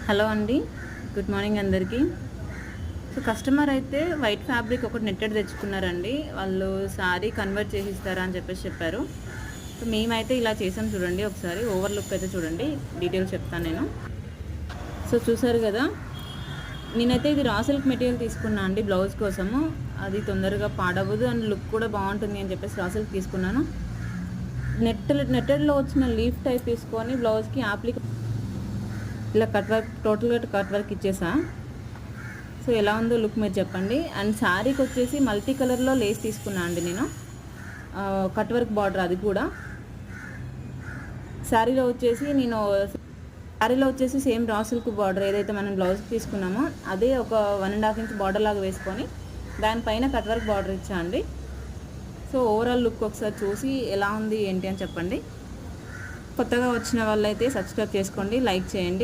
Hello అండి, good morning అందరికీ. So customer అయితే వైట్ ఫ్యాబ్రిక్ ఒకటి నెట్టెడ్ తెచ్చుకున్నారండి. వాళ్ళు శారీ కన్వర్ట్ చేసి ఇస్తారా అని చెప్పారు. సో మేమైతే ఇలా చేసాం చూడండి. ఒకసారి ఓవర్ లుక్ అయితే చూడండి, డీటెయిల్స్ చెప్తాను నేను. సో చూసారు కదా, నేనైతే ఇది రా సిల్క్ మెటీరియల్ తీసుకున్నాను అండి బ్లౌజ్ కోసము. అది తొందరగా పాడవదు అండ్ లుక్ కూడా బాగుంటుంది అని చెప్పేసి రా సిల్క్ తీసుకున్నాను. నెట్టెడ్లో వచ్చిన లీఫ్ టైప్ తీసుకొని బ్లౌజ్కి ఇలా కట్ వర్క్, టోటల్గా కట్ వర్క్ ఇచ్చేసా. సో ఎలా ఉందో లుక్ మీరు చెప్పండి. అండ్ శారీకి వచ్చేసి మల్టీ కలర్లో లేస్ తీసుకున్నా అండి నేను, కట్ వర్క్ బార్డర్. అది కూడా శారీలో వచ్చేసి సేమ్ రా సిల్క్ బార్డర్ ఏదైతే మనం బ్లౌజ్కి తీసుకున్నామో అదే ఒక 1.5 ఇంచ్ బార్డర్ లాగా వేసుకొని దానిపైన కట్ వర్క్ బార్డర్ ఇచ్చా అండి. సో ఓవరాల్ లుక్ ఒకసారి చూసి ఎలా ఉంది ఏంటి అని చెప్పండి. కొత్తగా వచ్చిన వాళ్ళైతే సబ్స్క్రైబ్ చేసుకోండి, లైక్ చేయండి.